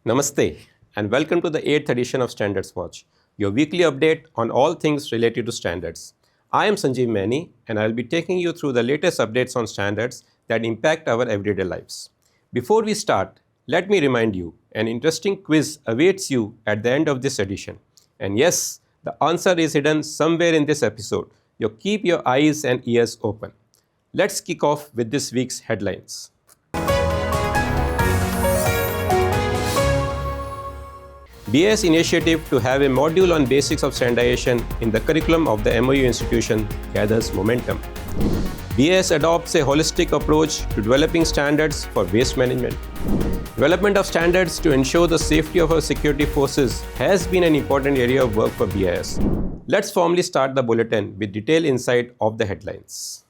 Namaste and welcome to the 8th edition of Standards Watch, your weekly update on all things related to standards. I am Sanjeev Maini and I will be taking you through the latest updates on standards that impact our everyday lives. Before we start, let me remind you, an interesting quiz awaits you at the end of this edition. And yes, the answer is hidden somewhere in this episode. You keep your eyes and ears open. Let's kick off with this week's headlines. BIS initiative to have a module on basics of standardization in the curriculum of the MOU institution gathers momentum. BIS adopts a holistic approach to developing standards for waste management. Development of standards to ensure the safety of our security forces has been an important area of work for BIS. Let's formally start the bulletin with detailed insight of the headlines.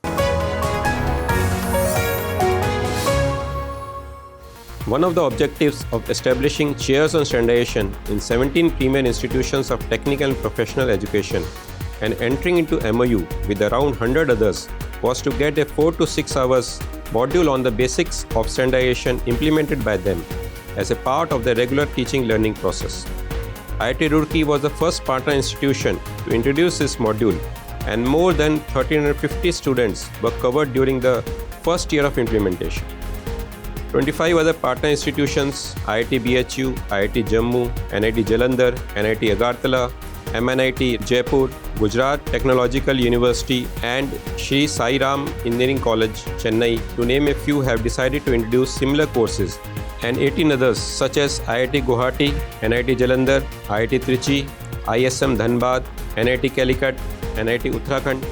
One of the objectives of establishing chairs on standardization in 17 premier institutions of technical and professional education and entering into MOU with around 100 others was to get a 4 to 6 hours module on the basics of standardization implemented by them as a part of the regular teaching learning process. IIT Roorkee was the first partner institution to introduce this module, and more than 1,350 students were covered during the first year of implementation. 25 other partner institutions, IIT BHU, IIT Jammu, NIT Jalandhar, NIT Agartala, MNIT Jaipur, Gujarat Technological University and Sri Sai Ram Engineering College, Chennai, to name a few, have decided to introduce similar courses, and 18 others such as IIT Guwahati, NIT Jalandhar, IIT Trichy, ISM Dhanbad, NIT Calicut, NIT Uttarakhand,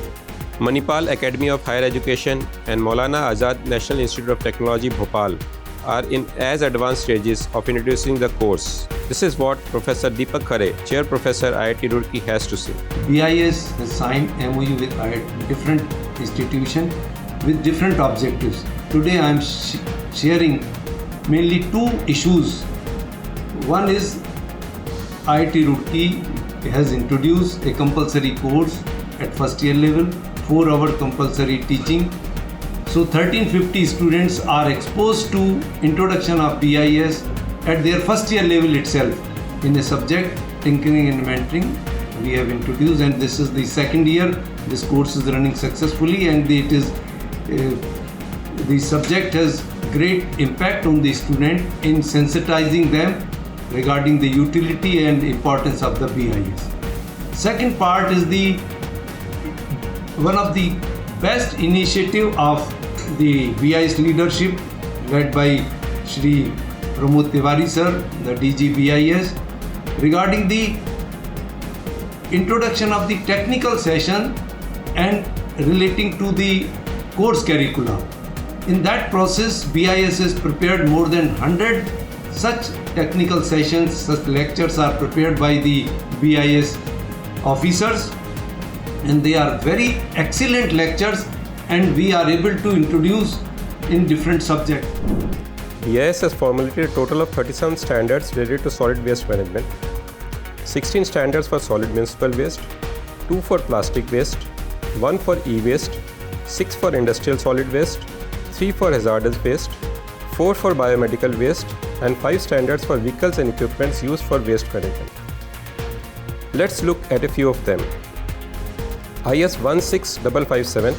Manipal Academy of Higher Education and Maulana Azad National Institute of Technology, Bhopal are in as advanced stages of introducing the course. This is what Professor Deepak Khare, Chair Professor IIT Roorkee, has to say. BIS has signed MOU with different institutions with different objectives. Today I am sharing mainly two issues. One is IIT Roorkee has introduced a compulsory course at first year level, 4-hour compulsory teaching. So 1350 students are exposed to introduction of BIS at their first year level itself in a subject tinkering and inventing we have introduced, and this is the second year. This course is running successfully, and it is the subject has great impact on the student in sensitizing them regarding the utility and importance of the BIS. Second part is one of the best initiative of the BIS leadership led by Shri Pramod Tiwari sir, the DG BIS, regarding the introduction of the technical session and relating to the course curricula. In that process, BIS has prepared more than 100 such technical sessions. Such lectures are prepared by the BIS officers, and they are very excellent lectures, and we are able to introduce in different subjects. BIS has formulated a total of 37 standards related to solid waste management, 16 standards for solid municipal waste, 2 for plastic waste, 1 for e-waste, 6 for industrial solid waste, 3 for hazardous waste, 4 for biomedical waste, and 5 standards for vehicles and equipments used for waste management. Let's look at a few of them. IS 16557,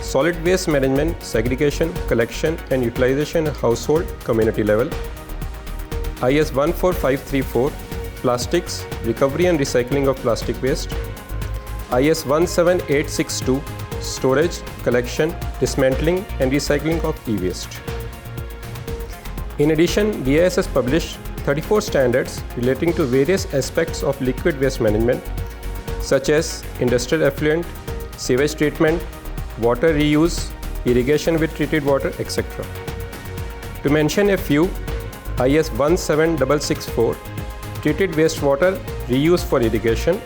Solid Waste Management, Segregation, Collection and Utilization at Household, Community Level. IS 14534, Plastics, Recovery and Recycling of Plastic Waste. IS 17862, Storage, Collection, Dismantling and Recycling of E-Waste. In addition, BIS has published 34 standards relating to various aspects of liquid waste management, such as industrial effluent, sewage treatment, water reuse, irrigation with treated water, etc. To mention a few, IS 17664, treated wastewater reuse for irrigation,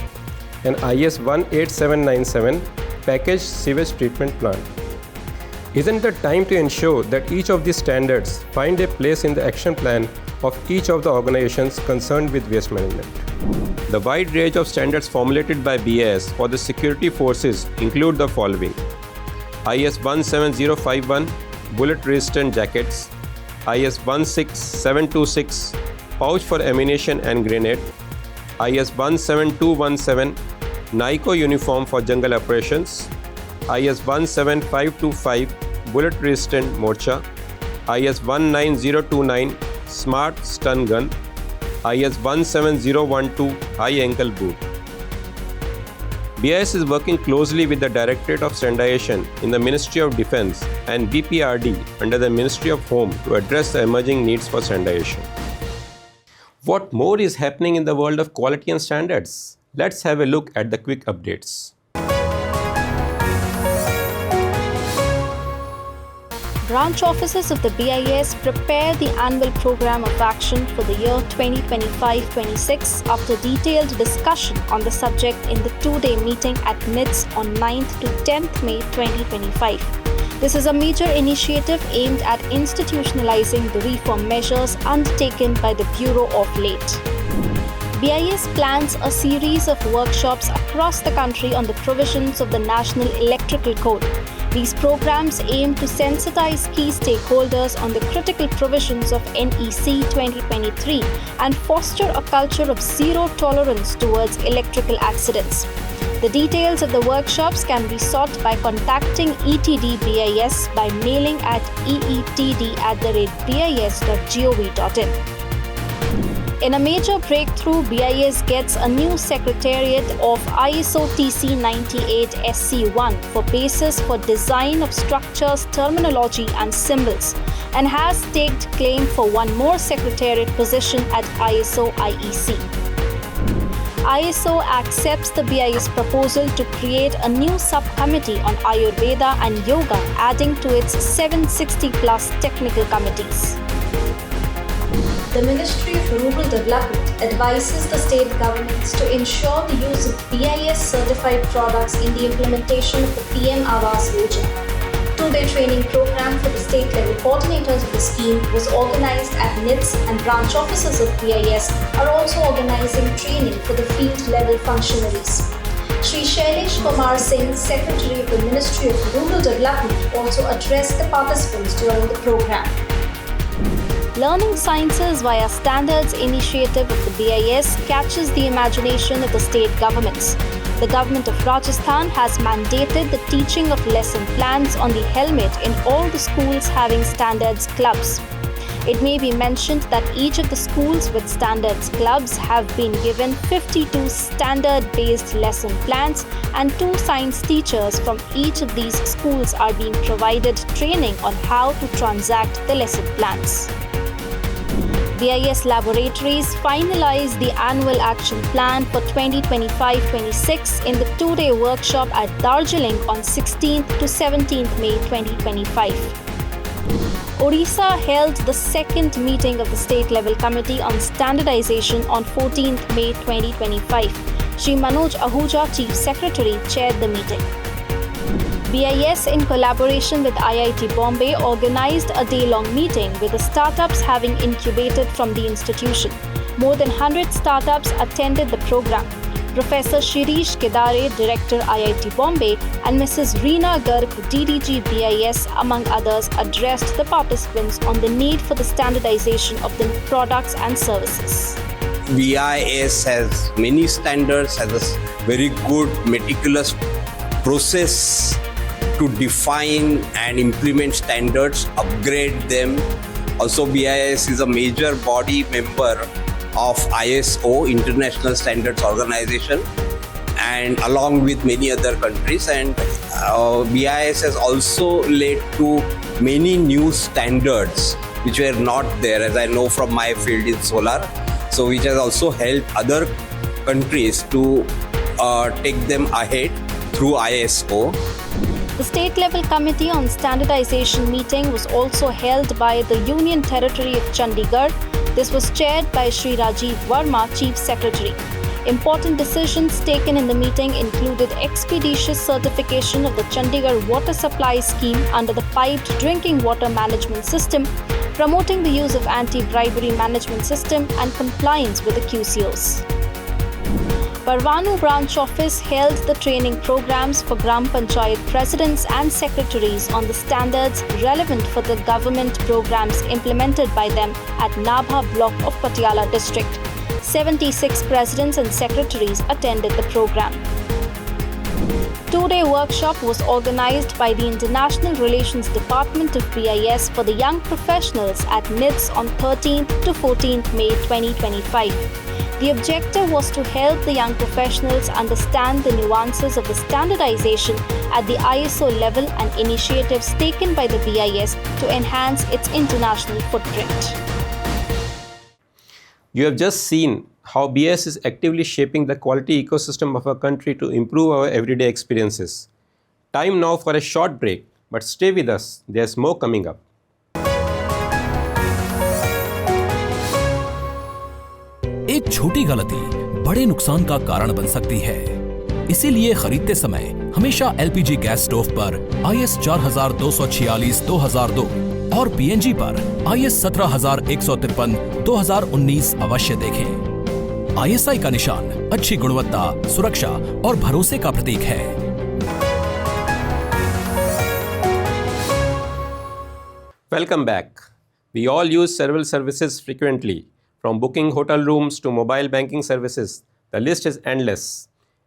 and IS 18797, packaged sewage treatment plant. Isn't it time to ensure that each of these standards find a place in the action plan of each of the organizations concerned with waste management? The wide range of standards formulated by BIS for the security forces include the following: IS 17051, bullet resistant jackets, IS 16726, pouch for ammunition and grenade, IS 17217 NICO uniform for jungle operations, IS 17525 bullet resistant morcha, IS 19029 smart stun gun, IS 17012 high ankle boot. BIS is working closely with the Directorate of Standardization in the Ministry of Defence and BPRD under the Ministry of Home to address the emerging needs for standardization. What more is happening in the world of quality and standards? Let's have a look at the quick updates. Branch offices of the BIS prepare the annual program of action for the year 2025-26 after detailed discussion on the subject in the two-day meeting at NITS on 9th to 10th May 2025. This is a major initiative aimed at institutionalizing the reform measures undertaken by the Bureau of late. BIS plans a series of workshops across the country on the provisions of the National Electrical Code. These programs aim to sensitize key stakeholders on the critical provisions of NEC 2023 and foster a culture of zero tolerance towards electrical accidents. The details of the workshops can be sought by contacting ETD BIS by mailing at eetd@bis.gov.in. In a major breakthrough, BIS gets a new Secretariat of ISO TC 98 SC1 for basis for design of structures, terminology and symbols, and has staked claim for one more Secretariat position at ISO IEC. ISO accepts the BIS proposal to create a new subcommittee on Ayurveda and Yoga, adding to its 760+ technical committees. The Ministry of Rural Development advises the state governments to ensure the use of BIS-certified products in the implementation of the PM Awas Yojana. Two-day training program for the state-level coordinators of the scheme was organized at NITS, and branch officers of BIS are also organizing training for the field-level functionaries. Shri Shailesh Kumar Singh, Secretary of the Ministry of Rural Development, also addressed the participants during the program. Learning Sciences via Standards initiative of the BIS catches the imagination of the state governments. The government of Rajasthan has mandated the teaching of lesson plans on the helmet in all the schools having standards clubs. It may be mentioned that each of the schools with standards clubs have been given 52 standard-based lesson plans, and 2 science teachers from each of these schools are being provided training on how to transact the lesson plans. BIS Laboratories finalized the annual action plan for 2025-26 in the two-day workshop at Darjeeling on 16th to 17th May 2025. Odisha held the second meeting of the State-Level Committee on Standardization on 14th May 2025. Shri Manoj Ahuja, Chief Secretary, chaired the meeting. BIS, in collaboration with IIT Bombay, organized a day-long meeting with the startups having incubated from the institution. More than 100 startups attended the program. Professor Shirish Kedare, Director IIT Bombay, and Mrs. Reena Garg, DDG BIS, among others, addressed the participants on the need for the standardization of the products and services. BIS has many standards, has a very good meticulous process to define and implement standards, upgrade them. Also, BIS is a major body member of ISO, International Standards Organization, and along with many other countries. And BIS has also led to many new standards which were not there, as I know from my field in solar. So which has also helped other countries to take them ahead through ISO. The State-Level Committee on Standardization meeting was also held by the Union Territory of Chandigarh. This was chaired by Shri Rajiv Verma, Chief Secretary. Important decisions taken in the meeting included expeditious certification of the Chandigarh water supply scheme under the piped drinking water management system, promoting the use of anti-bribery management system and compliance with the QCOs. Barwanu branch office held the training programs for Gram Panchayat presidents and secretaries on the standards relevant for the government programs implemented by them at Nabha block of Patiala district. 76 presidents and secretaries attended the program. Two-day workshop was organized by the International Relations Department of BIS for the young professionals at NIDS on 13th to 14th May 2025. The objective was to help the young professionals understand the nuances of the standardization at the ISO level and initiatives taken by the BIS to enhance its international footprint. You have just seen how BIS is actively shaping the quality ecosystem of our country to improve our everyday experiences. Time now for a short break, but stay with us, there's more coming up. एक छोटी गलती बड़े नुकसान का कारण बन सकती है। इसीलिए खरीदते समय हमेशा एलपीजी गैस स्टोव पर IS 4246/2002 और पीएनजी पर IS 17153/2019 अवश्य देखें। ISI का निशान अच्छी गुणवत्ता, सुरक्षा और भरोसे का प्रतीक है। Welcome back. We all use several services frequently, from booking hotel rooms to mobile banking services. The list is endless.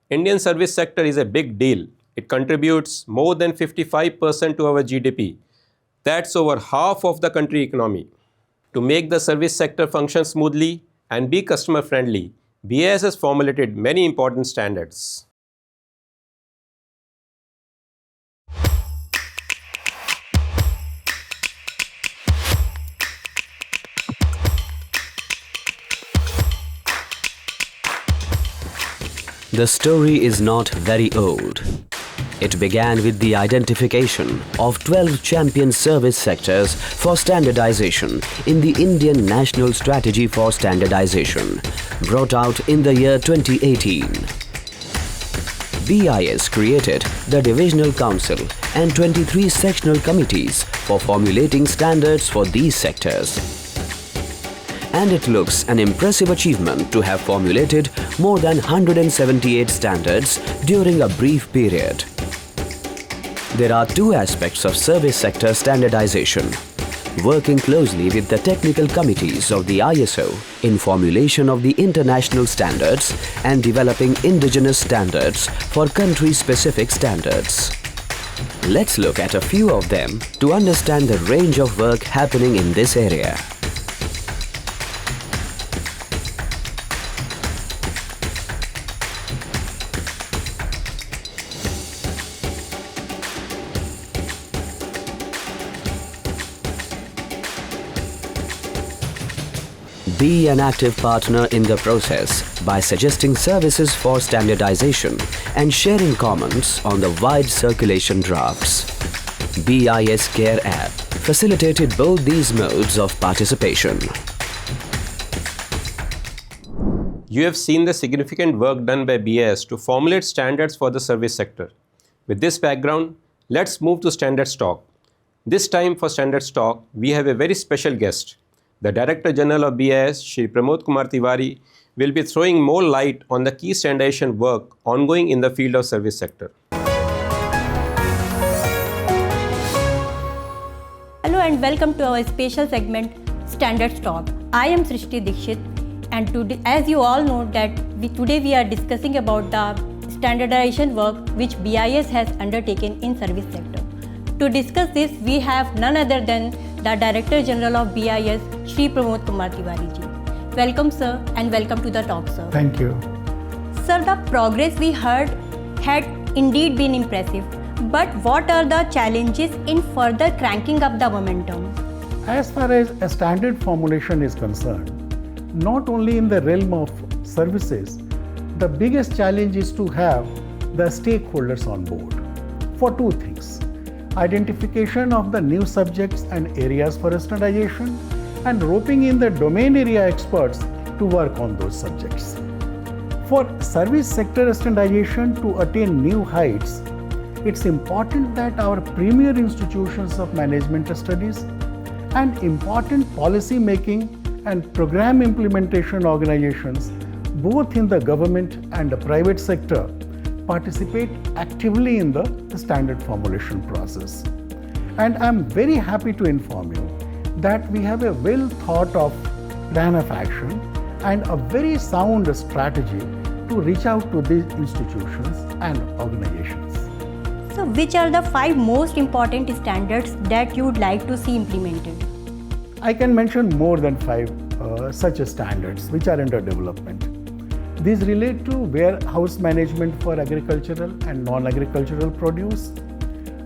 Indian service sector is a big deal. It contributes more than 55% to our GDP. That's over half of the country economy. To make the service sector function smoothly and be customer friendly, BIS has formulated many important standards. The story is not very old. It began with the identification of 12 champion service sectors for standardization in the Indian National Strategy for Standardization, brought out in the year 2018. BIS created the Divisional Council and 23 sectional committees for formulating standards for these sectors. And it looks an impressive achievement to have formulated more than 178 standards during a brief period. There are two aspects of service sector standardization: working closely with the technical committees of the ISO in formulation of the international standards and developing indigenous standards for country-specific standards. Let's look at a few of them to understand the range of work happening in this area. Be an active partner in the process by suggesting services for standardization and sharing comments on the wide circulation drafts. BIS Care app facilitated both these modes of participation. You have seen the significant work done by BIS to formulate standards for the service sector. With this background, let's move to Standards Talk. This time for Standards Talk, we have a very special guest. The Director General of BIS, Shri Pramod Kumar Tiwari, will be throwing more light on the key standardization work ongoing in the field of service sector. Hello and welcome to our special segment Standards Talk. I am Srishti Dikshit, and today, as you all know, that today we are discussing about the standardization work which BIS has undertaken in service sector. To discuss this, we have none other than the Director General of BIS, Shri Pramod Kumar Tiwari ji. Welcome, sir, and welcome to the talk, sir. Thank you. Sir, the progress we heard had indeed been impressive, but what are the challenges in further cranking up the momentum? As far as a standard formulation is concerned, not only in the realm of services, the biggest challenge is to have the stakeholders on board for two things: identification of the new subjects and areas for standardization, and roping in the domain area experts to work on those subjects. For service sector standardization to attain new heights, it's important that our premier institutions of management studies and important policy making and program implementation organizations both in the government and the private sector, participate actively in the standard formulation process. And I'm very happy to inform you that we have a well thought of plan of action and a very sound strategy to reach out to these institutions and organizations. So which are the 5 most important standards that you would like to see implemented? I can mention more than 5 such standards which are under development. These relate to warehouse management for agricultural and non-agricultural produce,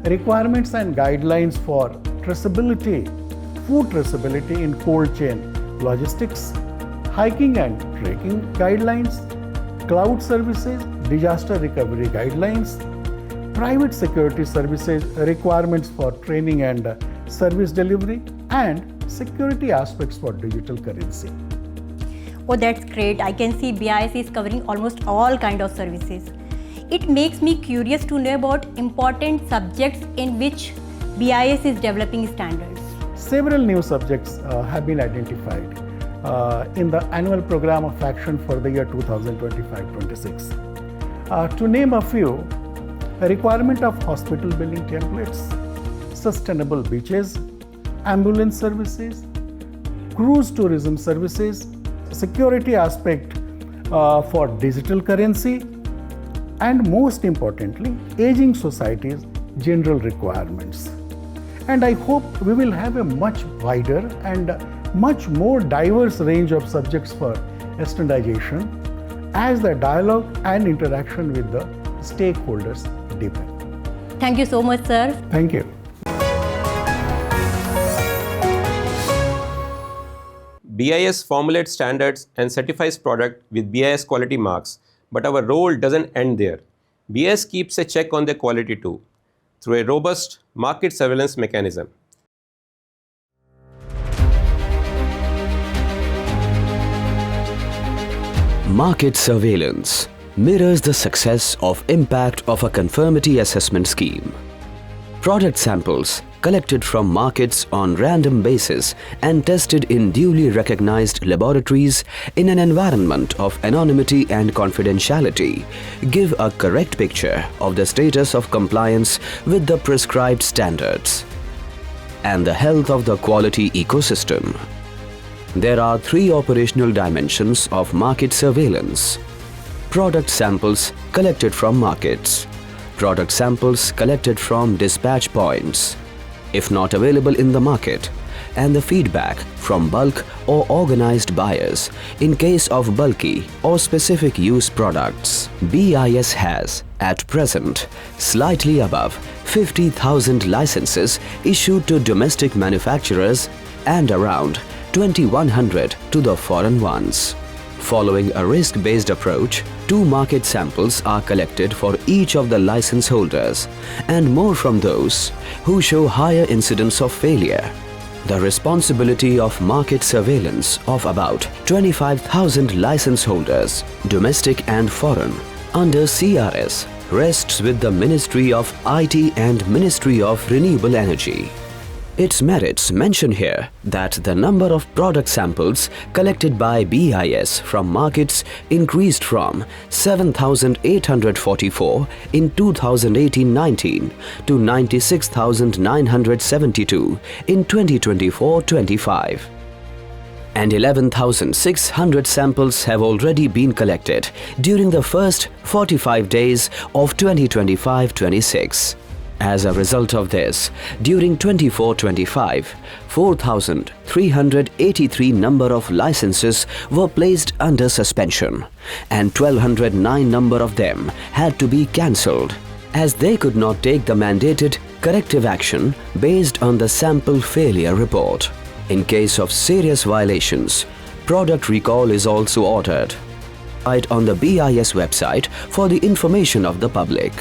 requirements and guidelines for traceability, food traceability in cold chain logistics, hiking and trekking guidelines, cloud services, disaster recovery guidelines, private security services requirements for training and service delivery, and security aspects for digital currency. Oh, that's great. I can see BIS is covering almost all kind of services. It makes me curious to know about important subjects in which BIS is developing standards. Several new subjects have been identified in the annual program of action for the year 2025-26. To name a few, a requirement of hospital billing templates, sustainable beaches, ambulance services, cruise tourism services, security aspect for digital currency, and most importantly, aging societies' general requirements. And I hope we will have a much wider and much more diverse range of subjects for standardization as the dialogue and interaction with the stakeholders deepen. Thank you so much, sir. Thank you. BIS formulates standards and certifies product with BIS quality marks, but our role doesn't end there. BIS keeps a check on their quality too, through a robust market surveillance mechanism. Market surveillance mirrors the success of impact of a conformity assessment scheme. Product samples collected from markets on random basis and tested in duly recognized laboratories in an environment of anonymity and confidentiality give a correct picture of the status of compliance with the prescribed standards and the health of the quality ecosystem. There are 3 operational dimensions of market surveillance: product samples collected from markets, product samples collected from dispatch points, if not available in the market, and the feedback from bulk or organized buyers in case of bulky or specific use products. BIS has, at present, slightly above 50,000 licenses issued to domestic manufacturers and around 2,100 to the foreign ones. Following a risk-based approach, 2 market samples are collected for each of the license holders and more from those who show higher incidence of failure. The responsibility of market surveillance of about 25,000 license holders, domestic and foreign, under CRS rests with the Ministry of IT and Ministry of Renewable Energy. Its merits mention here that the number of product samples collected by BIS from markets increased from 7,844 in 2018-19 to 96,972 in 2024-25. And 11,600 samples have already been collected during the first 45 days of 2025-26. As a result of this, during 24-25, 4,383 number of licenses were placed under suspension and 1,209 number of them had to be cancelled as they could not take the mandated corrective action based on the sample failure report. In case of serious violations, product recall is also ordered. Right on the BIS website for the information of the public.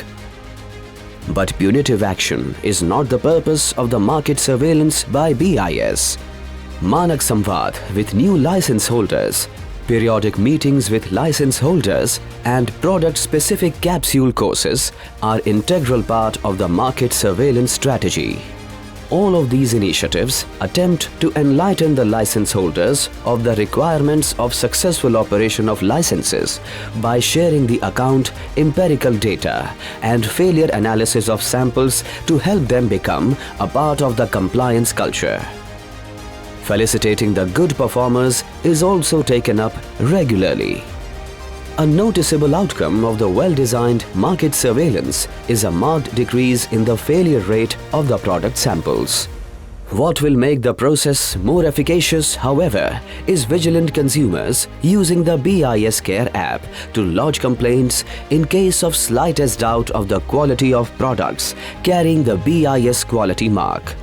But punitive action is not the purpose of the market surveillance by BIS. Manak Samvad with new license holders, periodic meetings with license holders and product-specific capsule courses are integral part of the market surveillance strategy. All of these initiatives attempt to enlighten the license holders of the requirements of successful operation of licenses by sharing the account, empirical data and failure analysis of samples to help them become a part of the compliance culture. Felicitating the good performers is also taken up regularly. A noticeable outcome of the well-designed market surveillance is a marked decrease in the failure rate of the product samples. What will make the process more efficacious, however, is vigilant consumers using the BIS Care app to lodge complaints in case of slightest doubt of the quality of products carrying the BIS quality mark.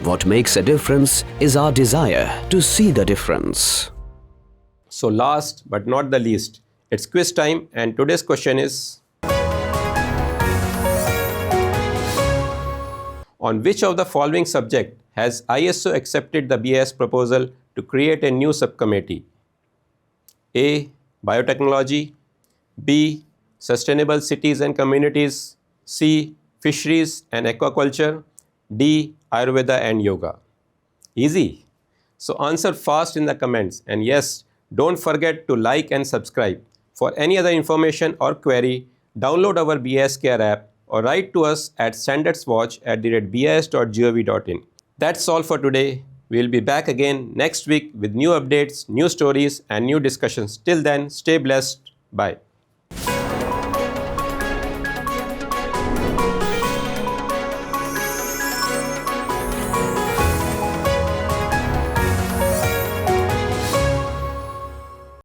What makes a difference is our desire to see the difference. So last but not the least, it's quiz time, and today's question is: on which of the following subject has ISO accepted the BIS proposal to create a new subcommittee? A. Biotechnology, B. Sustainable cities and communities, C. Fisheries and aquaculture, D. Ayurveda and yoga. Easy. So answer fast in the comments, and yes, don't forget to like and subscribe. For any other information or query, download our BIS Care app or write to us at standardswatch@bis.gov.in. That's all for today. We'll be back again next week with new updates, new stories and new discussions. Till then, stay blessed. Bye.